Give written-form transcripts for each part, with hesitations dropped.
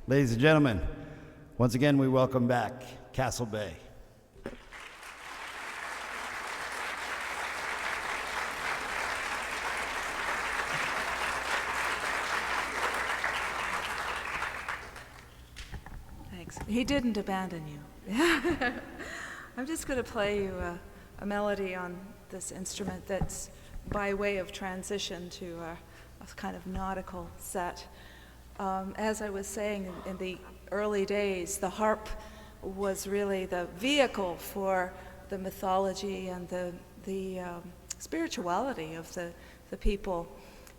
Ladies and gentlemen, once again we welcome back Castle Bay. Thanks. He didn't abandon you. I'm just going to play you a melody on this instrument that's by way of transition to a kind of nautical set. As I was saying, in the early days, the harp was really the vehicle for the mythology and the spirituality of the people.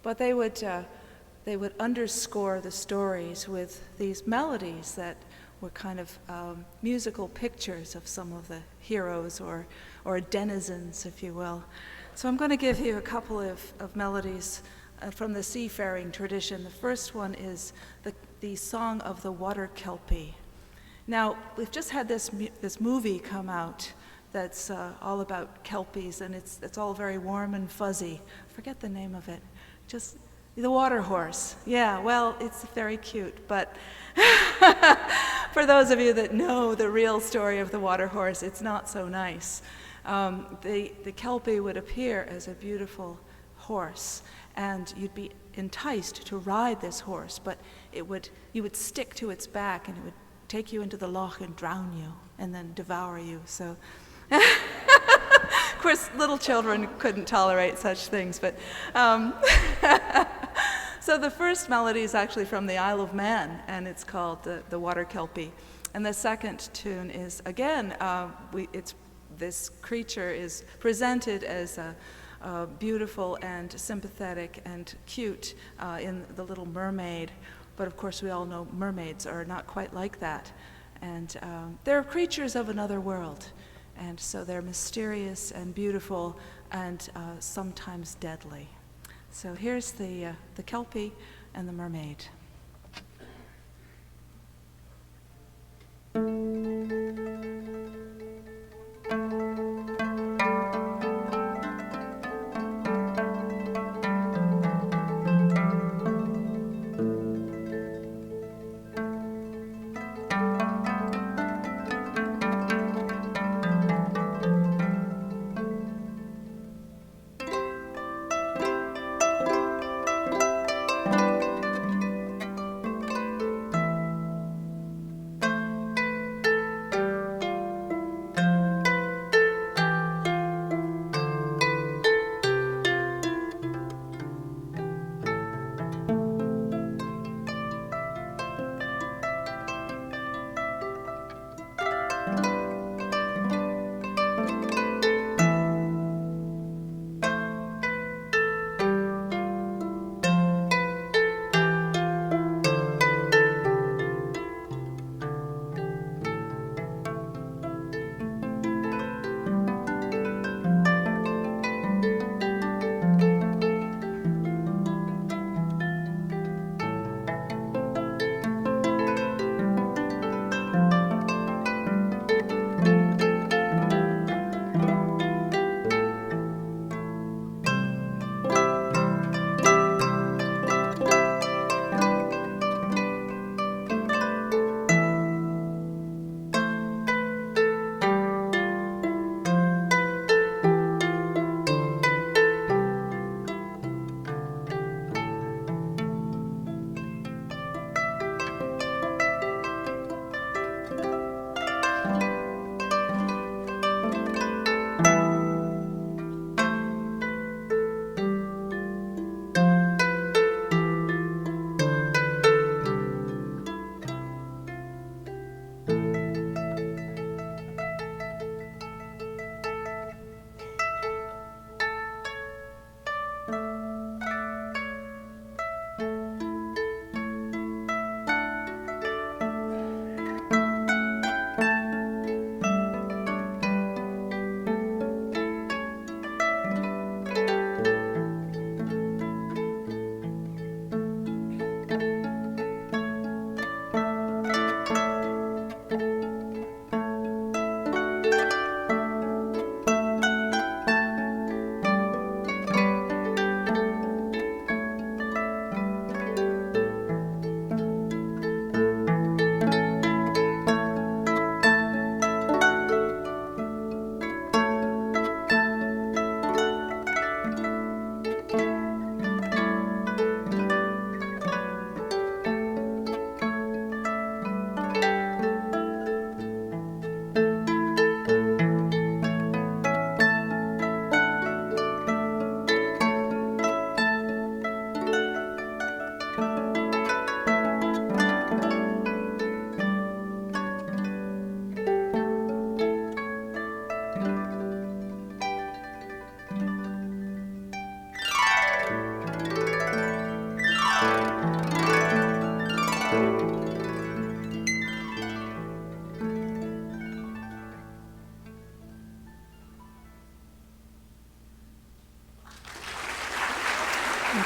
But they would underscore the stories with these melodies that were kind of musical pictures of some of the heroes or denizens, if you will. So I'm going to give you a couple of melodies from the seafaring tradition. The first one is the Song of the Water Kelpie. Now, we've just had this movie come out that's all about kelpies, and it's all very warm and fuzzy. I forget the name of it. Just the water horse. Yeah, well, it's very cute, but for those of you that know the real story of the water horse, it's not so nice. The kelpie would appear as a beautiful horse, and you'd be enticed to ride this horse, but you would stick to its back, and it would take you into the loch and drown you, and then devour you. So, of course, little children couldn't tolerate such things, but so the first melody is actually from the Isle of Man, and it's called the Water Kelpie. And the second tune is, again, this creature is presented as beautiful and sympathetic and cute in The Little Mermaid. But of course, we all know mermaids are not quite like that. And they're creatures of another world. And so they're mysterious and beautiful and sometimes deadly. So here's the Kelpie and the Mermaid.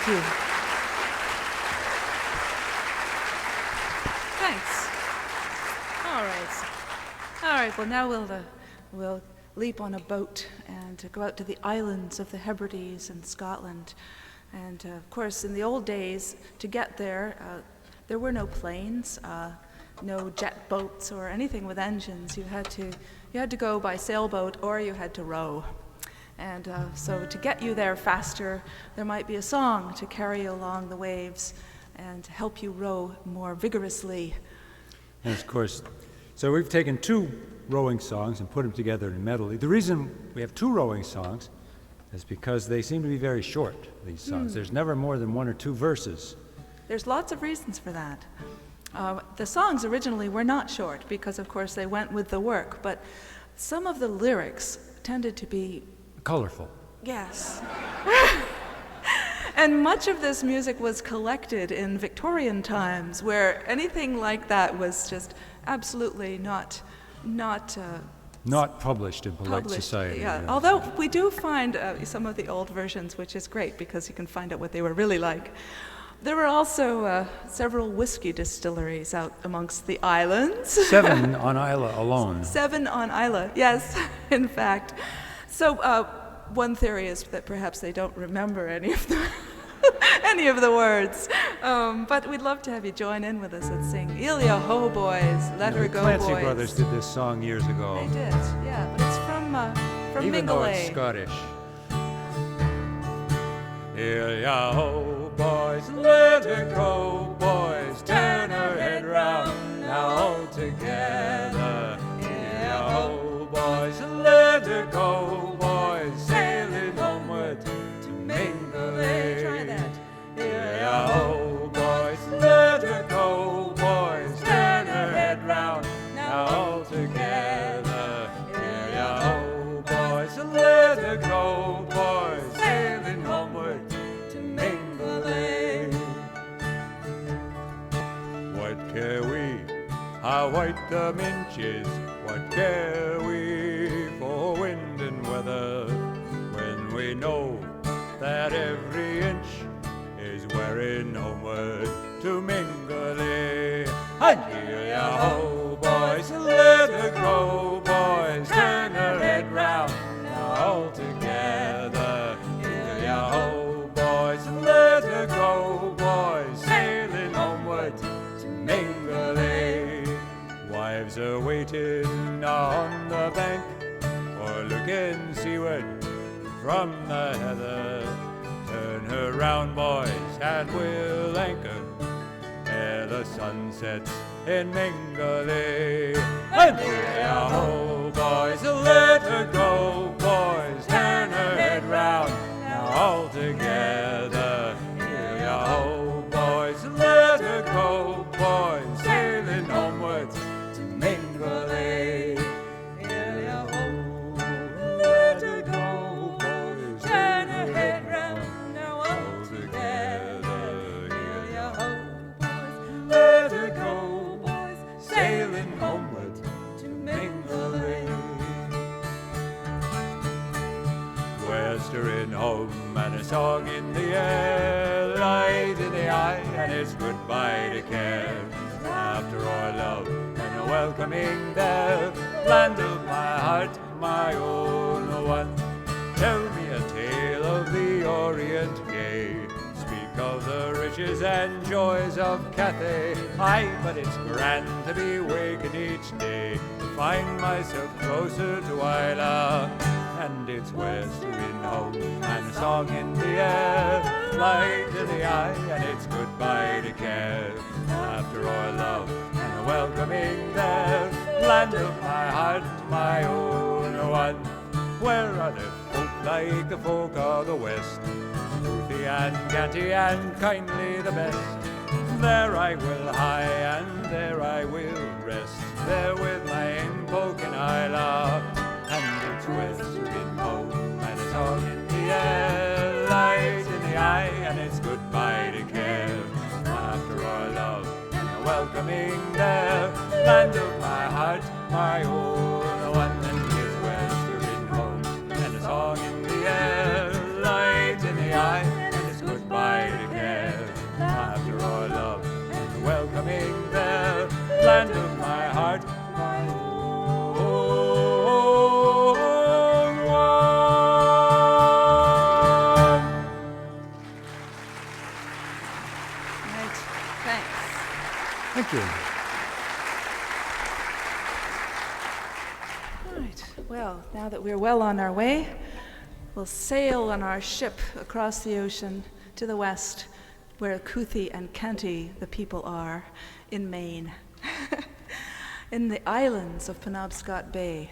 Thank you. Thanks. All right. All right, well, now we'll leap on a boat and go out to the islands of the Hebrides in Scotland. And of course, in the old days, to get there, there were no planes, no jet boats or anything with engines. You had to go by sailboat or you had to row. And so to get you there faster, there might be a song to carry you along the waves and help you row more vigorously. And of course, so we've taken two rowing songs and put them together in a medley. The reason we have two rowing songs is because they seem to be very short, these songs. There's never more than one or two verses. There's lots of reasons for that. The songs originally were not short because, of course, they went with the work, but some of the lyrics tended to be Colorful. yes. And much of this music was collected in Victorian times, where anything like that was just absolutely not Published in polite published. society. Yeah. yes. Although we do find some of the old versions, which is great because you can find out what they were really like. There were also several whiskey distilleries out amongst the islands. 7 on Isla alone. 7 on Isla, yes, in fact. So one theory is that perhaps they don't remember any of the words. But we'd love to have you join in with us and sing Ilya Ho Boys, Let Her Go Clancy Boys. Brothers did this song years ago. They did, yeah, but it's from Even though Mingulay. it's Scottish. Ilya Ho Boys, let her go, boys, turn her head round, now all together. Ilya Ho Boys, let her go, boys, sailing homeward to Mingulay. Try that. Ilya Ho Boys, let her go, boys, turn her head round, now all together. Ilya Ho Boys, let her go, boys, sailing homeward to Mingulay. What care we how white the minch is? What care we for wind and weather, when we know that every inch is wearing homeward to Mingulay? And Ilya Ho Boys, let her go, boys, turn her head round, now all together. Ilya Ho Boys, let her go, boys, sailing homeward to Mingulay. Wives are waiting on the bank or looking seaward from the heather. Turn her round, boys, and we'll anchor ere the sun sets in Mingulay. And Ilya Ho Boys, let her go, boys, turn her head round, now all together. Ilya Ho Boys, let her go, boys, sailing homeward to Mingulay. Ilya Ho, let her go, boys, turn her head round, now all together. Ilya Ho Boys, let her go, boys, sailing homeward to Mingulay. We're stirring home and a song in the air, light in the eye, and it's goodbye to care. After our love and a welcoming there, land of my heart, my own one. Tell me a tale of the Orient gay. Speak of the riches and joys of Cathay. Aye, but it's grand to be waking each day to find myself closer to Isla. And it's west wind home and a song in the air, light in the eye, and it's goodbye to care. After our love and a welcoming there, land of my heart, my own one. Where are the folk like the folk of the west, truthy and ganty and kindly the best? There I will hie and there I will rest, there with my poke in Isla. And it's west wind home and a song in the air, light in the eye, and it's goodbye to care. After our love and a welcoming there, land of my heart, my own one. And it's west wind home and a song in the air, light in the eye, and it's goodbye Thanks. Thank you. All right. Well, now that we're well on our way, we'll sail on our ship across the ocean to the west, where Kuthi and Kanti, the people, are, in Maine. In the islands of Penobscot Bay.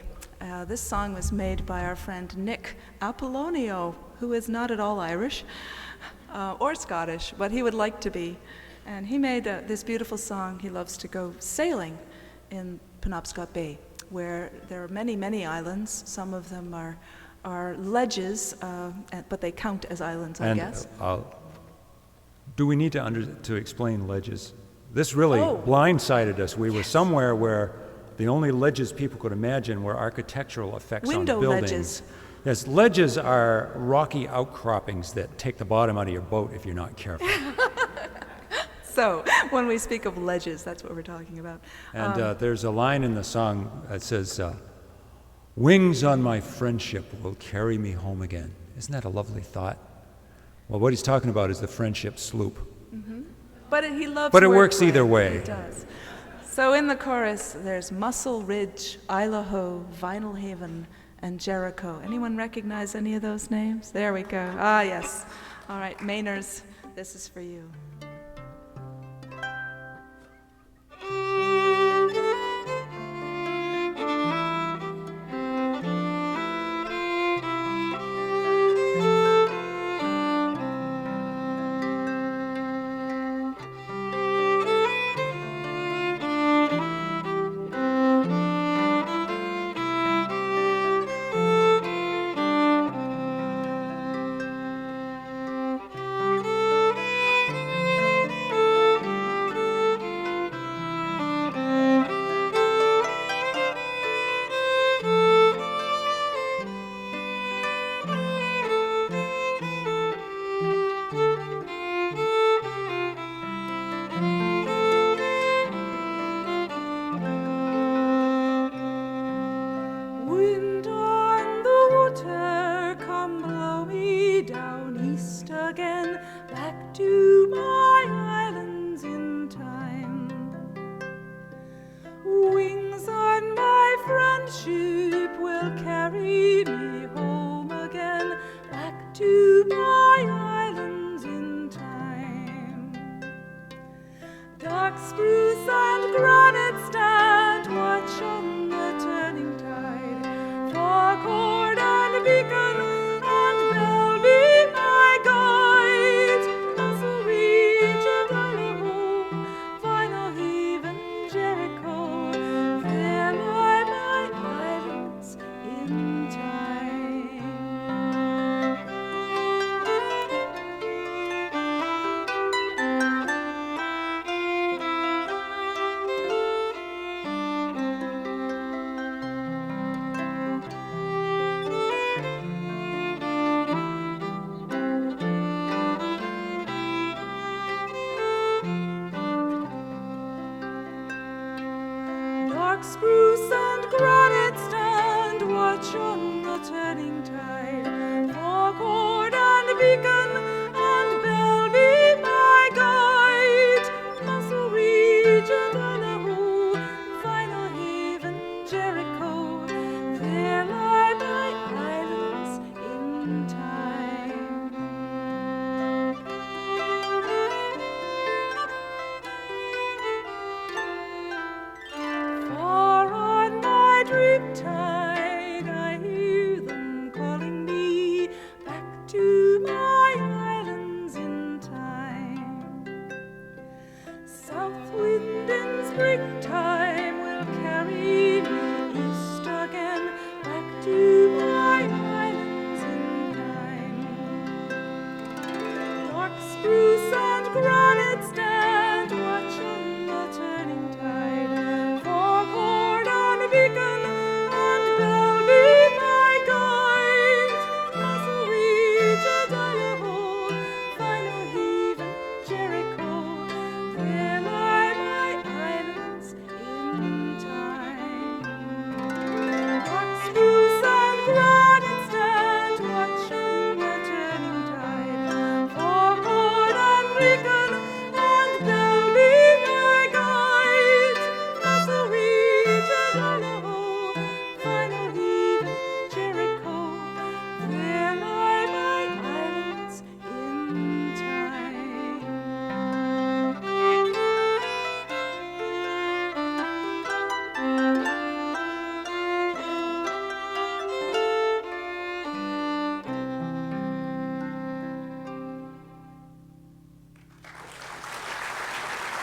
This song was made by our friend Nick Apollonio, who is not at all Irish or Scottish, but he would like to be. And he made this beautiful song. He loves to go sailing in Penobscot Bay, where there are many, many islands. Some of them are ledges, but they count as islands, I guess. Do we need to explain ledges? This really blindsided us. We were somewhere where the only ledges people could imagine were architectural effects on buildings. Window ledges. Yes, ledges are rocky outcroppings that take the bottom out of your boat if you're not careful. So when we speak of ledges, that's what we're talking about. And there's a line in the song that says, "Wings on my friendship will carry me home again." Isn't that a lovely thought? Well, what he's talking about is the friendship sloop. Mm-hmm. But he loves. But it works either way. It does. So in the chorus, there's Muscle Ridge, Isla Ho, Vinyl Haven, and Jericho. Anyone recognize any of those names? There we go. Ah, yes. All right, Mainers, this is for you.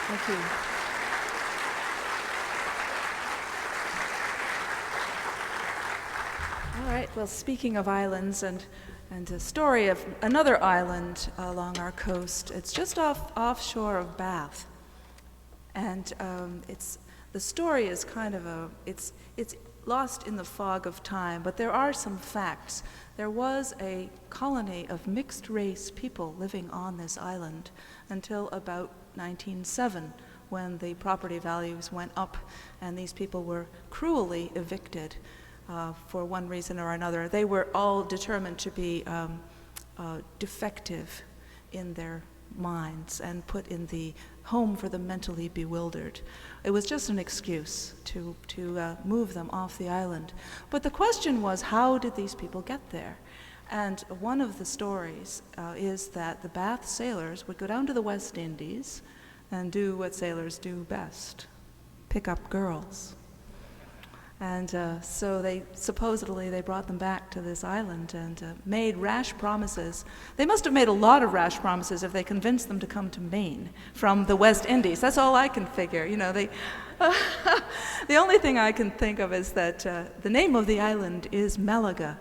Thank you. All right, well, speaking of islands and a story of another island along our coast, it's just offshore of Bath. And the story is kind of it's lost in the fog of time, but there are some facts. There was a colony of mixed-race people living on this island until about 1907, when the property values went up and these people were cruelly evicted for one reason or another. They were all determined to be defective in their minds and put in the home for the mentally bewildered. It was just an excuse to move them off the island. But the question was, how did these people get there? And one of the stories is that the Bath sailors would go down to the West Indies and do what sailors do best, pick up girls. And so they brought them back to this island and made rash promises. They must have made a lot of rash promises if they convinced them to come to Maine from the West Indies. That's all I can figure. You know, the only thing I can think of is that the name of the island is Malaga.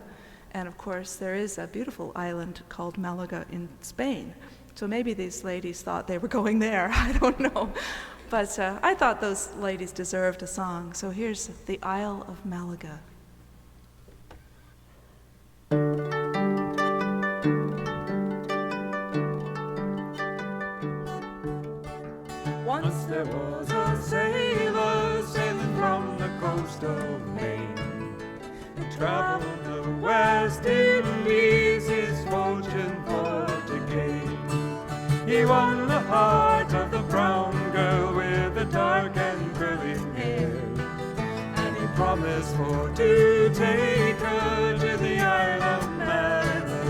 And of course, there is a beautiful island called Malaga in Spain. So maybe these ladies thought they were going there. I don't know. But I thought those ladies deserved a song, so here's the Isle of Malaga. Once there was a sailor sailing from the coast of Maine. He traveled the West Indies, his fortune for to gain. He won the heart of the brown girl with the dark and curly hair, and he promised for to take her to the Isle of Malaga.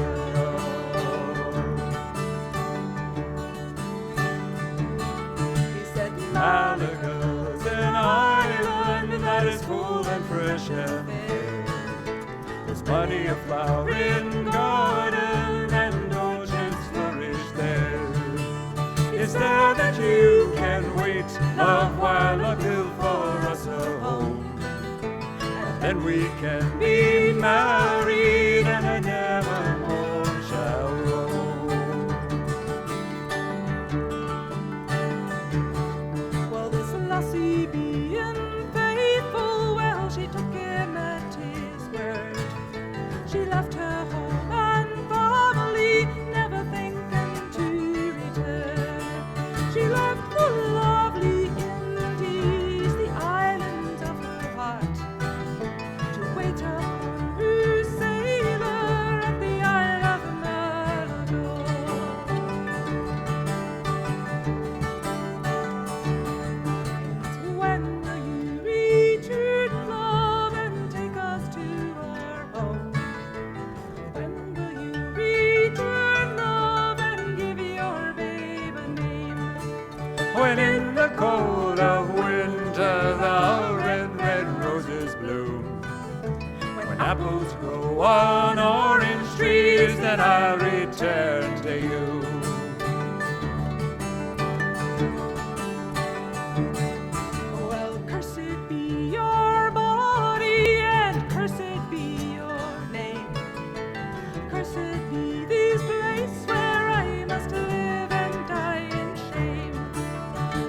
He said, Malaga's an island that is cool and fresh and fair. There's plenty of flowering garden and orchards flourish there. Is there that you can wait a while I build for us a home? And then we can be married and I never more shall roam. Well, this lassie being faithful, well, she took him at his word. She left her home and family, never thinking to return. She left the lovely Indies, the island of her heart, to wait upon her sailor at the Isle of Malaga. When will you return, love, and take us to our home? When will you return, love, and give your babe a name? When in the cold of winter the red roses bloom, when apples grow on orange trees, then I'll return to you. Well, cursed be your body and cursed be your name. Cursed be this place where I must live and die in shame.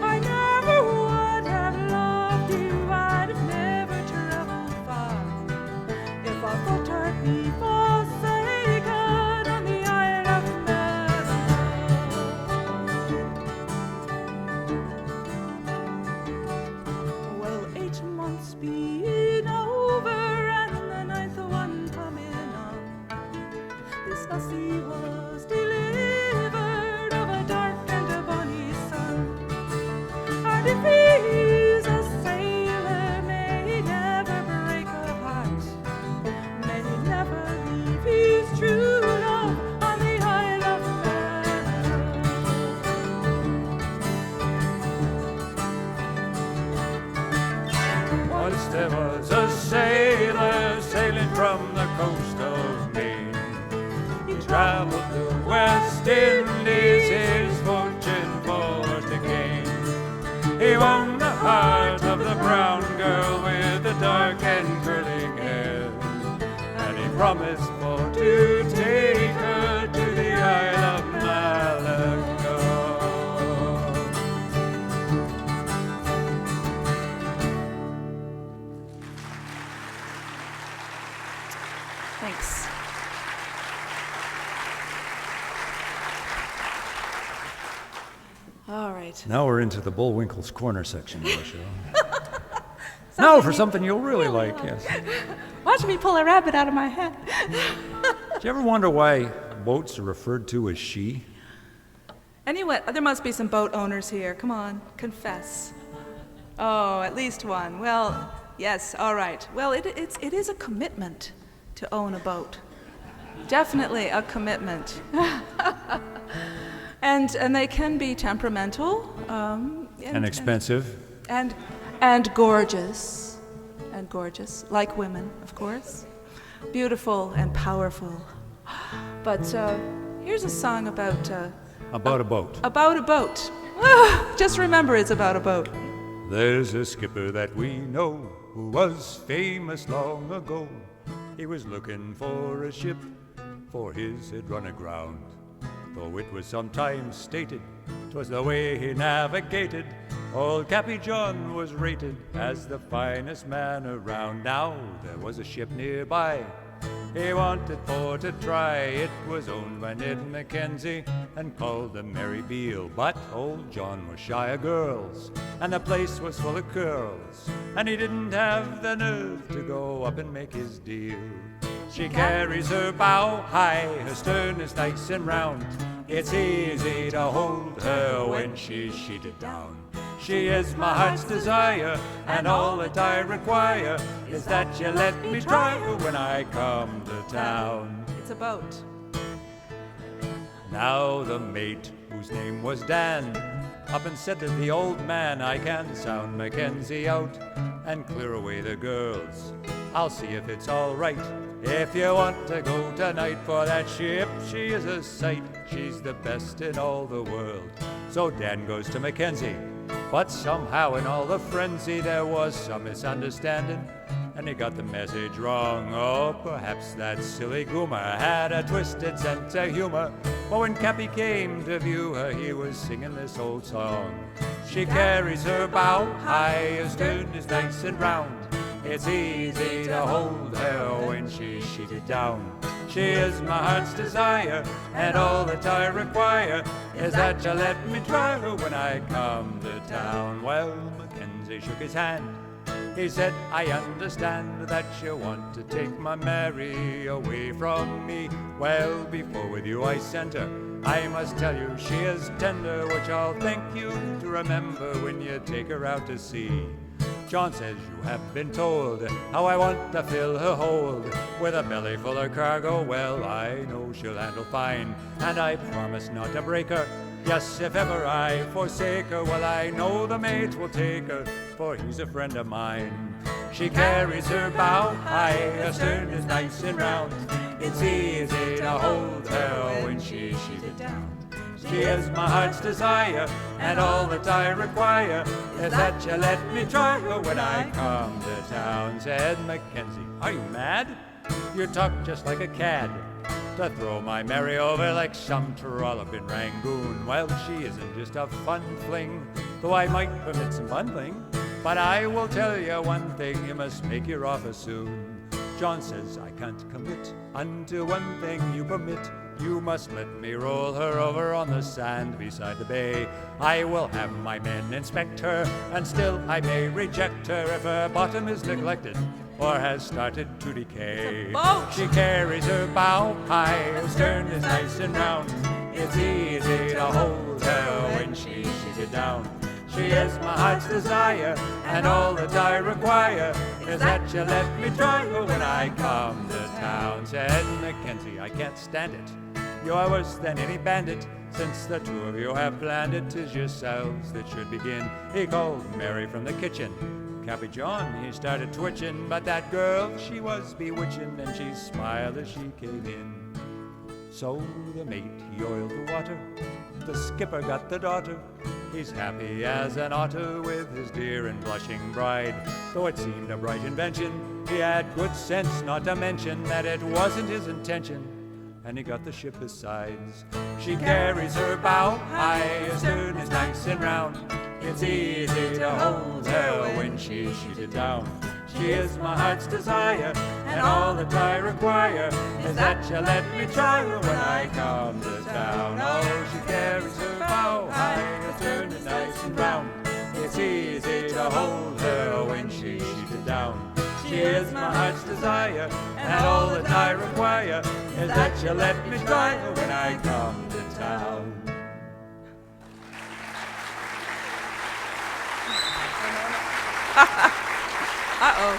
I never would have loved you, I'd have never traveled far, if I thought I'd be forsaken on the Isle of Malaga. Well, 8 months being over and the 9th one coming on, this lassie was delivered of a dark and a bonny son. And if he's a sailor, may he never break a heart, may he never leave his true love on the Isle of Malaga. Once there was a sailor sailing from the coast of Maine. He traveled the West Indies, his fortune for to gain. He won the heart of the brown girl with the dark and curling hair, and he promised for to take her to the Isle of Malaga. Thanks. All right. Now we're into the Bullwinkle's Corner section of the show. Now for something you'll really like, yes. Watch me pull a rabbit out of my hat. Do you ever wonder why boats are referred to as she? Anyway, there must be some boat owners here. Come on, confess. Oh, at least one. Well, yes, all right. Well, it is a commitment to own a boat. Definitely a commitment. And they can be temperamental. And expensive. And gorgeous. And gorgeous, like women, of course. Beautiful and powerful. But here's a song about a boat. About a boat. Just remember it's about a boat. There's a skipper that we know who was famous long ago. He was looking for a ship, for his had run aground. Though it was sometimes stated 'twas the way he navigated, old Cappy John was rated as the finest man around. Now there was a ship nearby he wanted for to try. It was owned by Ned Mackenzie and called the Mary Beale. But old John was shy of girls, and the place was full of curls, and he didn't have the nerve to go up and make his deal. She carries her bow high, her stern is nice and round. It's easy to hold her when she's sheeted down. She is my heart's desire, and all that I require is that you let me try her when I come to town. It's a boat. Now the mate, whose name was Dan, up and said to the old man, I can sound Mackenzie out and clear away the girls. I'll see if it's all right. If you want to go tonight for that ship, she is a sight. She's the best in all the world. So Dan goes to Mackenzie, but somehow in all the frenzy there was some misunderstanding, and he got the message wrong. Oh, perhaps that silly goomer had a twisted sense of humor. But when Cappy came to view her, he was singing this old song. She carries her bow high, her stern is nice and round. It's easy to hold her when she's sheeted down. She is my heart's desire, and all that I require is that you let me try her when I come to town. Well, Mackenzie shook his hand. He said, I understand that you want to take my Mary away from me. Well, before with you I sent her, I must tell you she is tender, which I'll thank you to remember when you take her out to sea. John says you have been told how I want to fill her hold with a belly full of cargo. Well, I know she'll handle fine, and I promise not to break her. Yes, if ever I forsake her, well, I know the mate will take her, for he's a friend of mine. She carries her bow high, her stern is nice and round. It's easy to hold her when she's sheeted down. She is my heart's desire, and all that I require is that you let me try her when I come to town. Said Mackenzie, are you mad? You talk just like a cad, to throw my Mary over like some trollop in Rangoon. Well, she isn't just a fun fling, though I might permit some bundling. But I will tell you one thing, you must make your offer soon. John says I can't commit until one thing you permit. You must let me roll her over on the sand beside the bay. I will have my men inspect her, and still I may reject her if her bottom is neglected or has started to decay. She carries her bow high, her stern is nice and round. It's easy to hold her when she's sheeted down. She is my heart's desire, and all that I require is that you let me try her when I come to town. Said Mackenzie, I can't stand it. You are worse than any bandit. Since the two of you have planned it, 'tis yourselves that should begin. He called Mary from the kitchen. Cappy John, he started twitching, but that girl, she was bewitching, and she smiled as she came in. So the mate, he oiled the water. The skipper got the daughter. He's happy as an otter with his dear and blushing bride. Though it seemed a bright invention, he had good sense not to mention that it wasn't his intention. And he got the ship besides. She carries her bow high, her stern is nice and round. It's easy to hold her when she's sheeted down. She is my heart's desire, and all that I require is that you let me try her when I come to town. Oh, she carries her bow high, her stern is nice and round. It's easy to hold her when she's sheeted down. She is my heart's desire, and all that I require is that you let me try her when I come to town. Uh-oh.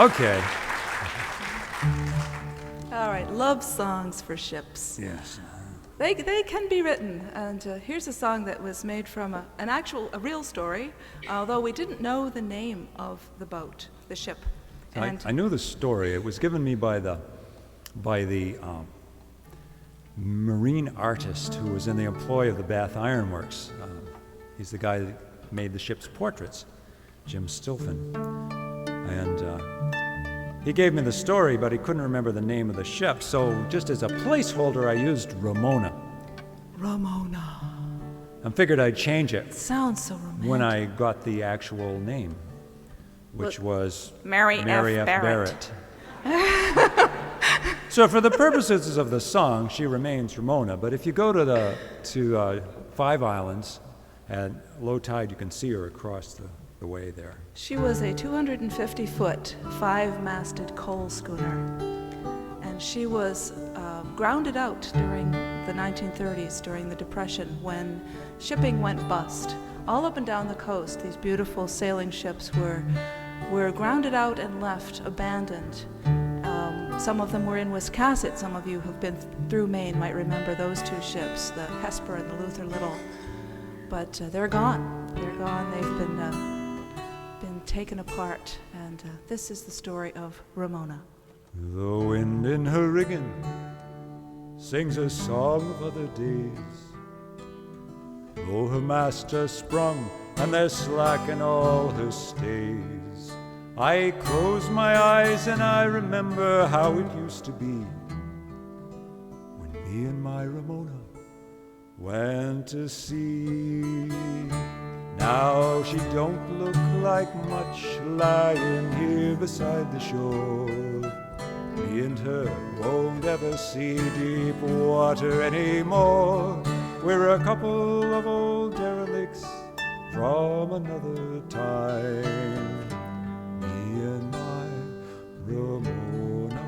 Okay. All right, love songs for ships. Yes. They can be written, and here's a song that was made from a real story, although we didn't know the name of the boat, the ship. And I knew the story. It was given me by the marine artist who was in the employ of the Bath Iron Works. He's the guy that made the ship's portraits, Jim Stilfen. And he gave me the story, but he couldn't remember the name of the ship. So just as a placeholder, I used Ramona. Ramona. And figured I'd change it Sounds so romantic. when I got the actual name, which was Mary F. Barrett. So for the purposes of the song, she remains Ramona. But if you go to Five Islands at low tide, you can see her across the way there. She was a 250-foot, 5-masted coal schooner, and she was grounded out during the 1930s, during the Depression, when shipping went bust. All up and down the coast, these beautiful sailing ships were grounded out and left abandoned. Some of them were in Wiscasset. Some of you who've been through Maine might remember those two ships, the Hesper and the Luther Little. But they're gone. They're gone. They've been taken apart. And this is the story of Ramona. The wind in her rigging sings a song of other days. Though her mast are sprung and they're slack in all her stays, I close my eyes and I remember how it used to be when me and my Ramona went to sea. Now she don't look like much lying here beside the shore. Me and her won't ever see deep water anymore. We're a couple of old derelicts from another time. Me and my Ramona.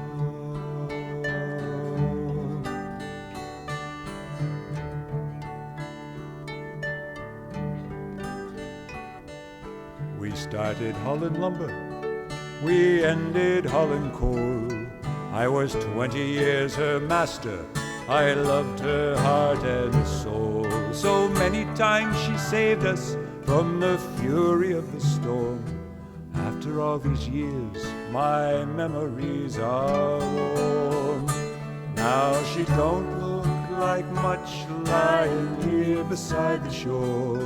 We started hauling lumber, we ended hauling coal. I was 20 years her master, I loved her heart and soul. So many times she saved us from the fury of the storm. After all these years, my memories are warm. Now she don't look like much lying here beside the shore.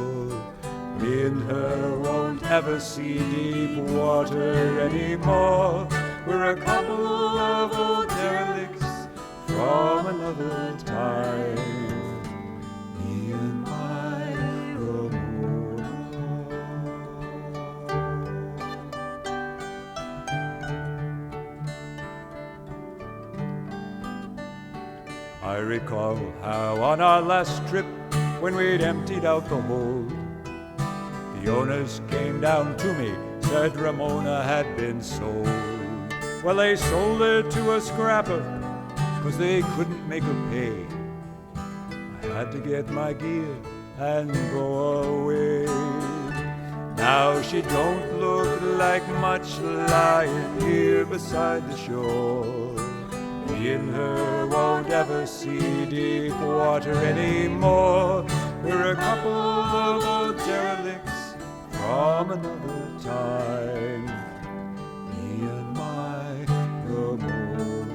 Me and her won't ever see deep water anymore. We're a couple of old derelicts from another time. Me and my Ramona. I recall how on our last trip, when we'd emptied out the hold, the owners came down to me, said Ramona had been sold. Well, they sold her to a scrapper, 'cause they couldn't make her pay. I had to get my gear and go away. Now she don't look like much lying here beside the shore. Me and her won't ever see deep water anymore. We're a couple of old derelicts from another time. Me and my Ramona.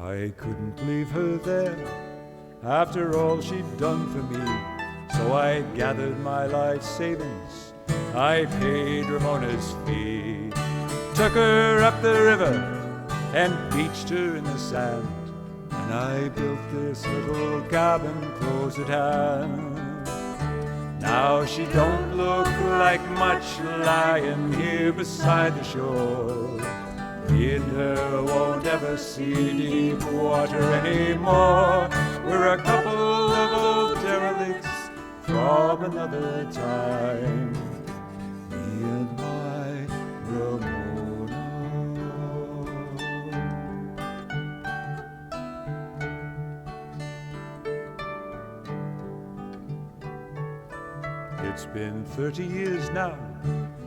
I couldn't leave her there after all she'd done for me, so I gathered my life savings, I paid Ramona's fee, took her up the river and beached her in the sand, and I built this little cabin close at hand. Now she don't look like much lying here beside the shore. Me and her won't ever see deep water anymore. We're a couple of old derelicts from another time, me and my Ramona. It's been 30 years now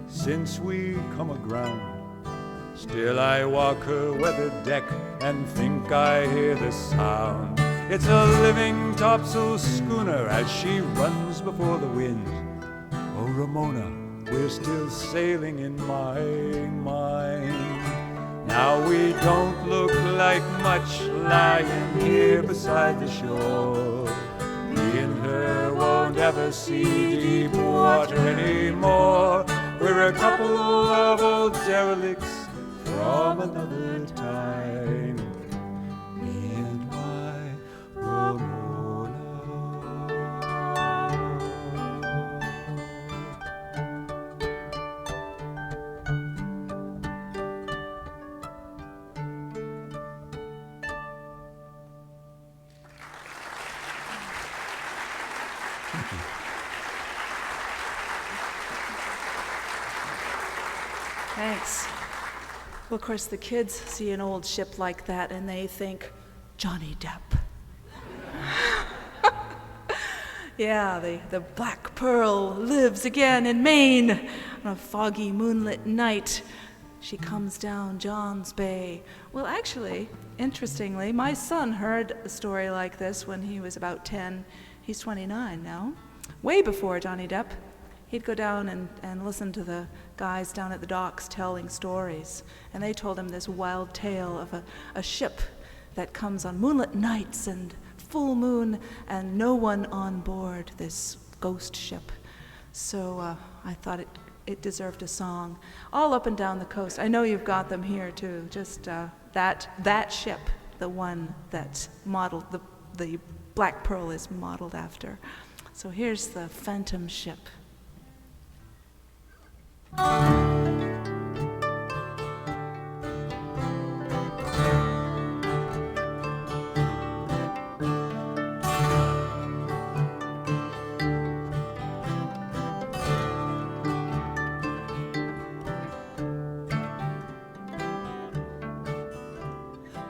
since we come aground. Still I walk her weathered deck and think I hear the sound. It's a living topsail schooner as she runs before the wind. Oh, Ramona, we're still sailing in my mind. Now we don't look like much lying here beside the shore. Me and her won't ever see deep water anymore. We're a couple of old derelicts from another time, me and my Ramona. Thanks. Well, of course, the kids see an old ship like that and they think, Johnny Depp. Yeah, the Black Pearl lives again in Maine on a foggy moonlit night. She comes down John's Bay. Well, actually, interestingly, my son heard a story like this when he was about 10. He's 29 now, way before Johnny Depp. He'd go down and listen to the guys down at the docks telling stories. And they told him this wild tale of a ship that comes on moonlit nights and full moon and no one on board, this ghost ship. So I thought it deserved a song. All up and down the coast. I know you've got them here too. Just that ship, the one that modeled, the Black Pearl is modeled after. So here's the Phantom Ship.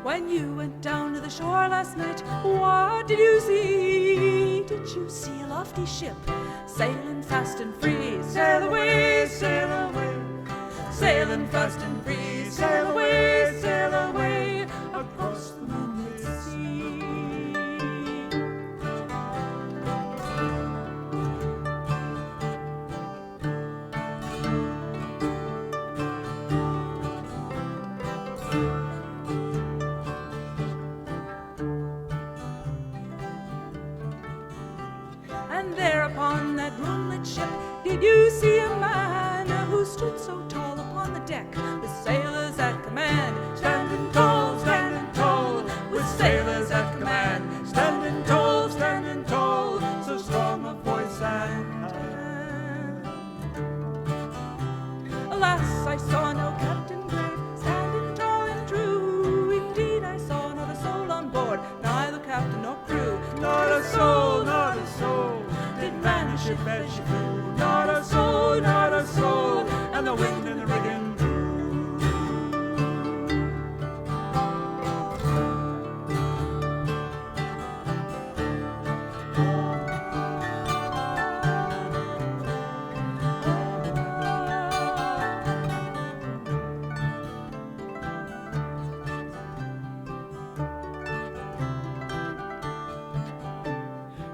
When you went down to the shore last night, what did you see? Did you see a lofty ship sailing fast and free? Sail away, sail away, sailing fast and free. Sail away across the moonlit sea. And there upon that moonlit ship, did you see a man who stood so tall upon the deck, with sailors at command, standing tall, with sailors at command, standing tall, so strong of voice and hand. Alas, I saw no captain brave, standing tall and true. Indeed, I saw not a soul on board, neither captain nor crew. Not a soul, did man a ship as she flew. Not a soul, and the wind and the rigging blew.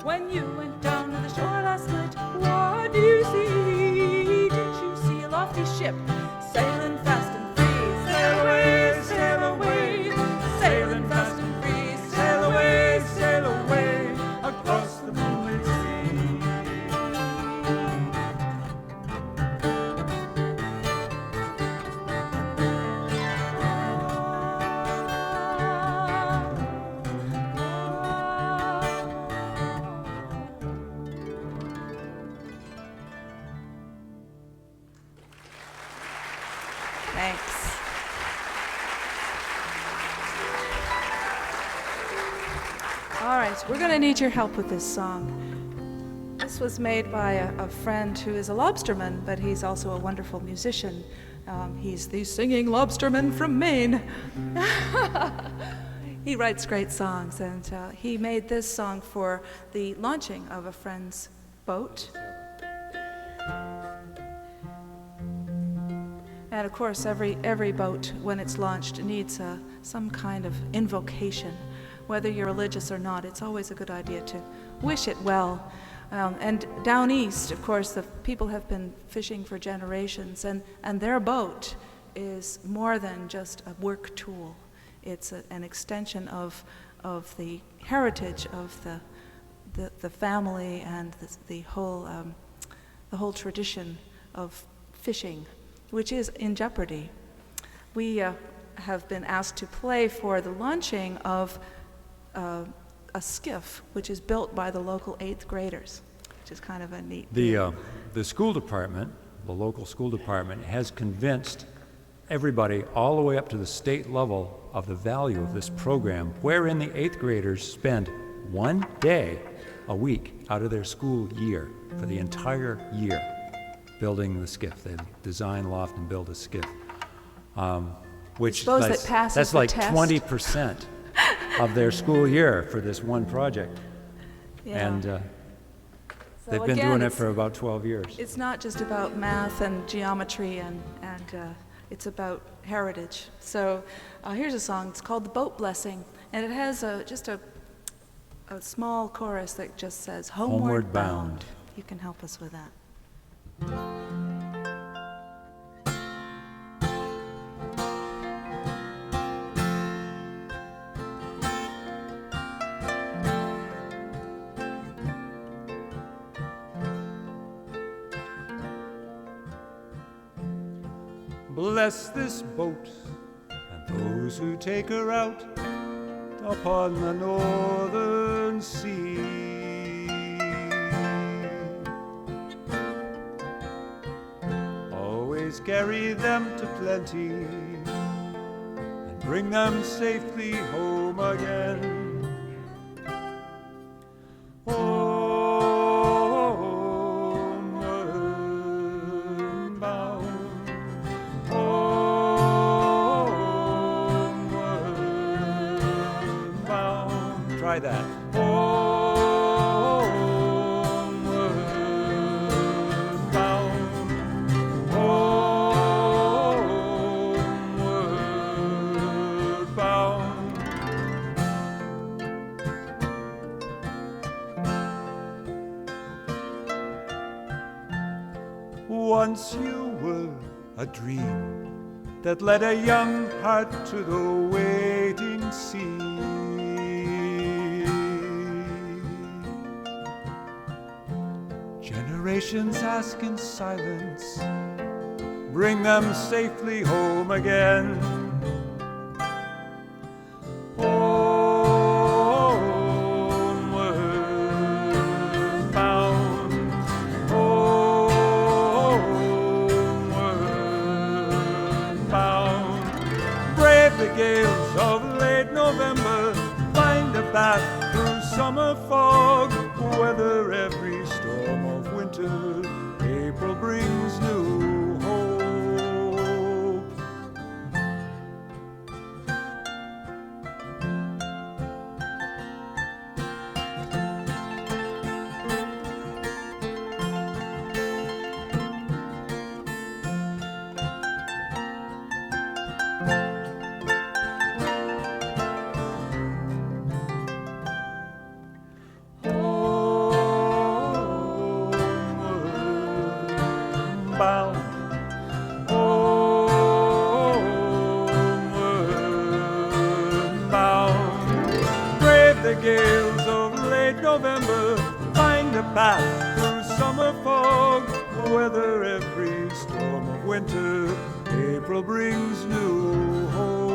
When you went down to the shore last night, what did you see? Did you see a lofty ship sailing fast and free? Sail away, sailing fast and free. Thanks. All right, we're going to need your help with this song. This was made by a friend who is a lobsterman, but he's also a wonderful musician. He's the singing lobsterman from Maine. He writes great songs, and he made this song for the launching of a friend's boat. And of course, every boat, when it's launched, needs some kind of invocation. Whether you're religious or not, it's always a good idea to wish it well. And down east, of course, the people have been fishing for generations, and their boat is more than just a work tool. It's an extension of the heritage of the family and the whole tradition of fishing, which is in jeopardy. We have been asked to play for the launching of a skiff, which is built by the local 8th graders, which is kind of a neat deal. The school department, the local school department, has convinced everybody all the way up to the state level of the value of this program, wherein the 8th graders spend one day a week out of their school year for the entire year building the skiff. They design, loft, and build a skiff, which that's like 20% of their school year for this one project. Yeah. And So they've been again, doing it for about 12 years. It's not just about math and geometry, and it's about heritage. So here's a song. It's called "The Boat Blessing," and it has just a small chorus that just says "Homeward Bound." You can help us with that. Bless this boat and those who take her out upon the northern sea. Always carry them to plenty and bring them safely home again. Homeward bound, homeward bound. Try that. Homeward bound, homeward bound. Once you were a dream that led a young heart to the waiting sea. Generations ask in silence, bring them safely home again. Homeward bound, homeward bound. Brave the gales of late November, find a path through summer fog, weather every storm of winter. April brings new hope. Bound, homeward bound. Brave the gales of late November, find a path through summer fog, weather every storm of winter. April brings new hope.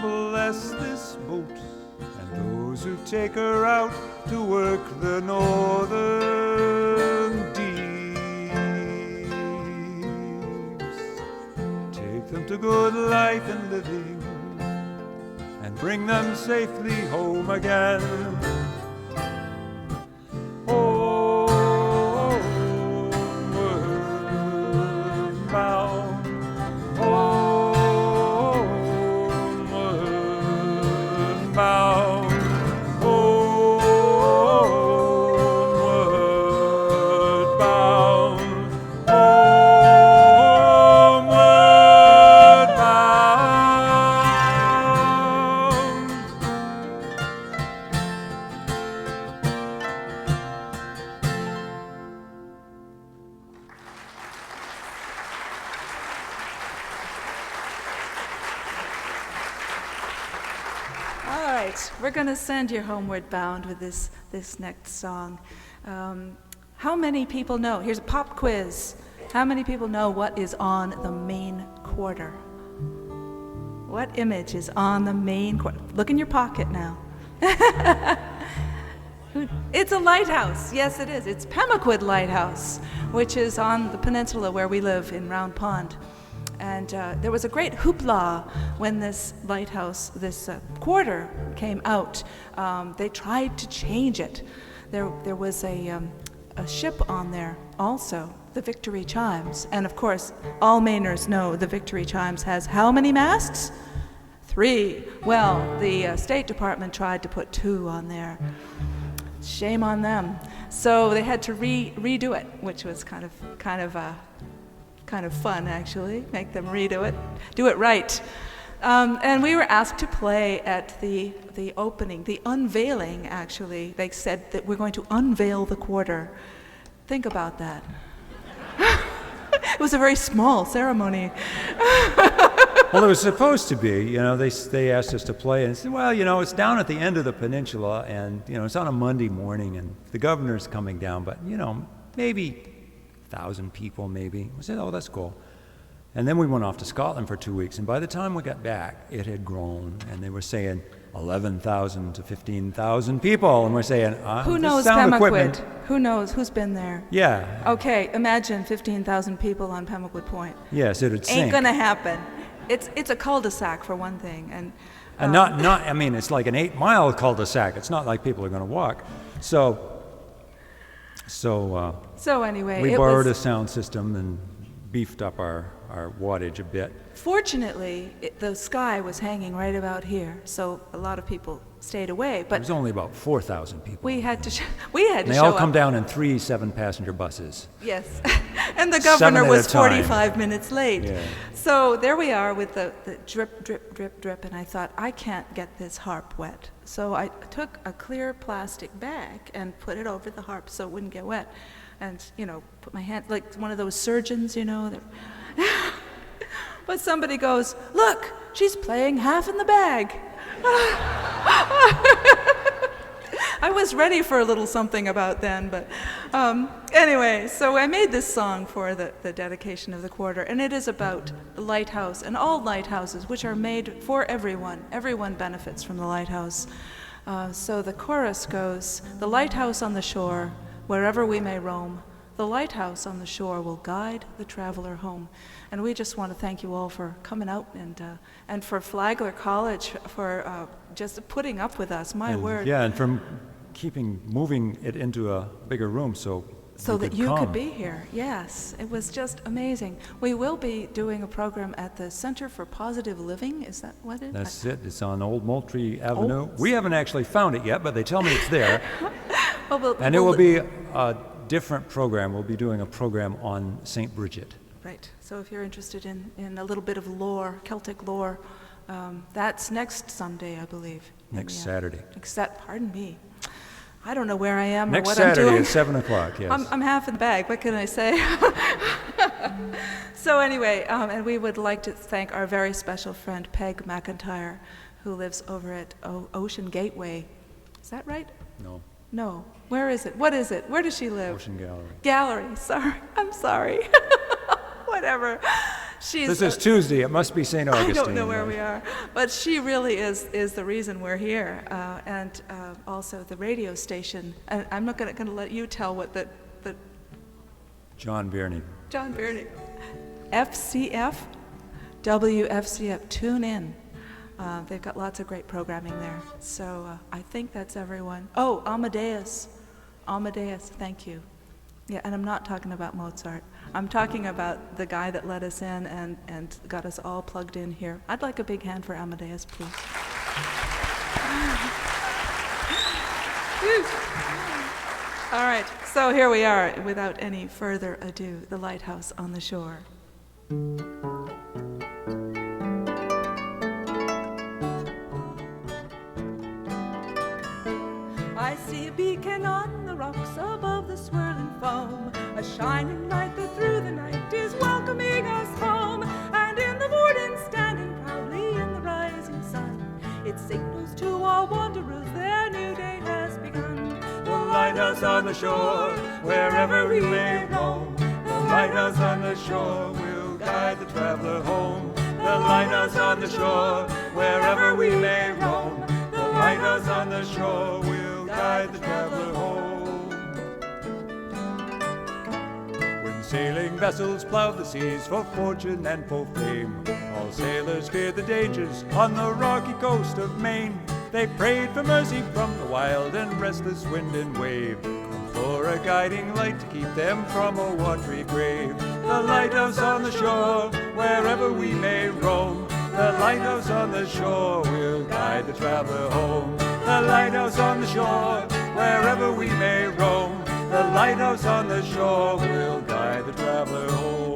Bless this boat and those those who take her out to work the northern deeps. Take them to good life and living and bring them safely home again. Homeward bound, homeward bound, homeward bound, homeward bound. All right, we're going to send you homeward bound with this next song. How many people know? Here's a pop quiz. How many people know what is on the main quarter? What image is on the main quarter? Look in your pocket now. It's a lighthouse. Yes, it is. It's Pemaquid Lighthouse, which is on the peninsula where we live in Round Pond. And there was a great hoopla when this lighthouse, this quarter came out. They tried to change it. There was a ship on there also, the Victory Chimes. And of course, all Mainers know the Victory Chimes has how many masts? 3. Well, the State Department tried to put 2 on there. Shame on them. So they had to redo it, which was kind of fun, actually. Make them redo it, do it right. And we were asked to play at the opening, the unveiling. Actually, they said that we're going to unveil the quarter. Think about that. It was a very small ceremony. Well, it was supposed to be. You know, they asked us to play, and said, well, you know, it's down at the end of the peninsula, and you know, it's on a Monday morning, and the governor's coming down, but you know, maybe 1,000 people, maybe. We said, oh, that's cool. And then we went off to Scotland for 2 weeks, and by the time we got back, it had grown, and they were saying 11,000 to 15,000 people, and we're saying, Who this knows sound Pemaquid? equipment. Who knows? Who's been there? Yeah. Okay, imagine 15,000 people on Pemaquid Point. Yes, it'd sink. Ain't gonna happen. It's a cul-de-sac for one thing, and not. I mean, it's like an 8-mile cul-de-sac. It's not like people are going to walk. So anyway, we it borrowed was, a sound system and beefed up our wattage a bit. Fortunately, the sky was hanging right about here, so a lot of people stayed away. There But was only about 4,000 people. we had to And show they all come up. down in 3 7-passenger buses. Yes, and the 7 governor at was a time. 45 minutes late. Yeah. So there we are with the drip, drip, drip, drip, and I thought, I can't get this harp wet. So I took a clear plastic bag and put it over the harp so it wouldn't get wet. And, you know, put my hand, like one of those surgeons, you know. But somebody goes, look, she's playing half in the bag. I was ready for a little something about then, but anyway, so I made this song for the dedication of the quarter, and it is about the lighthouse and all lighthouses, which are made for everyone. Everyone benefits from the lighthouse. So the chorus goes, the lighthouse on the shore, wherever we may roam, the lighthouse on the shore will guide the traveler home. And we just want to thank you all for coming out and for Flagler College for just putting up with us. My word. Yeah, and from moving it into a bigger room so that you come. could be here. Yes, it was just amazing. We will be doing a program at the Center for Positive Living. Is that what it is? That's it. It's on Old Moultrie Avenue. Old- We haven't actually found it yet, but they tell me it's there. Well, And it will be a different program. We'll be doing a program on St. Bridget. Right. So if you're interested in a little bit of lore, Celtic lore, that's next Sunday, I believe. Next Saturday. Pardon me. I don't know where I am Next or what Saturday I'm doing. at 7 o'clock, yes. I'm half in the bag. What can I say? So anyway, and we would like to thank our very special friend Peg McIntyre, who lives over at Ocean Gateway. Is that right? No, No. Where is it? What is it? Where does she live? Ocean Gallery. Gallery. Sorry. I'm sorry. Whatever. This is Tuesday. It must be St. Augustine. I don't know where we are, but she really is the reason we're here, and also the radio station. And I'm not going to let you tell what the John Bierney. John Bierney, FCF, WFCF. Tune in. They've got lots of great programming there. So I think that's everyone. Oh, Amadeus. Amadeus, thank you. Yeah, and I'm not talking about Mozart. I'm talking about the guy that let us in and got us all plugged in here. I'd like a big hand for Amadeus, please. All right, so here we are, without any further ado, the lighthouse on the shore. I see a beacon on the rocks above the swirling foam, a shining light that through the night is welcoming us home. And in the morning, standing proudly in the rising sun, it signals to all wanderers their new day has begun. The lighthouse on the shore, wherever we may roam. The lighthouse on the shore will guide the traveler home. The lighthouse on the shore, wherever we may roam. The lighthouse on the shore will guide the traveler home. When sailing vessels plowed the seas for fortune and for fame, all sailors feared the dangers on the rocky coast of Maine. They prayed for mercy from the wild and restless wind and wave, and for a guiding light to keep them from a watery grave. The lighthouse on the shore, wherever we may roam. The lighthouse on the shore will guide the traveler home. The lighthouse on the shore, wherever we may roam. The lighthouse on the shore will guide the traveler home.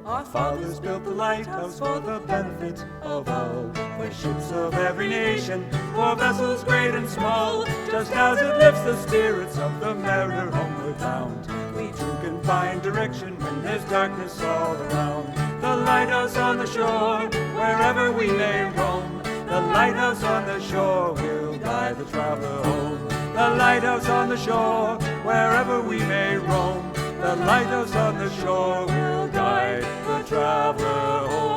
Our Fathers built the lighthouse for the benefit of all, for ships of every nation, for vessels great and small, just as it lifts the spirits of the mariner homeward bound. We too can find direction when there's darkness all around. The lighthouse on the shore, wherever we may roam. The lighthouse on the shore will guide the traveler home. The lighthouse on the shore, wherever we may roam. The lighthouse on the shore will guide the traveler home.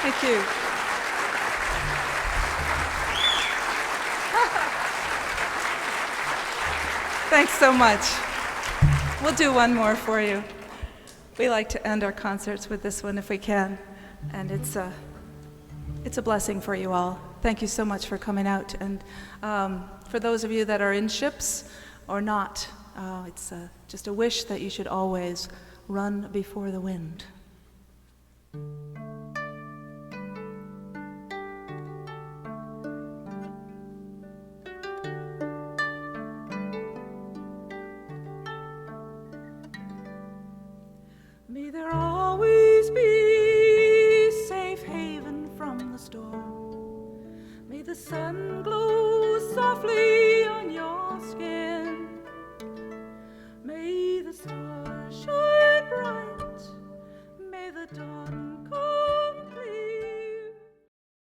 Thank you. Thanks so much. We'll do one more for you. We like to end our concerts with this one if we can, and it's a blessing for you all. Thank you so much for coming out, and for those of you that are in ships or not, it's just a wish that you should always run before the wind.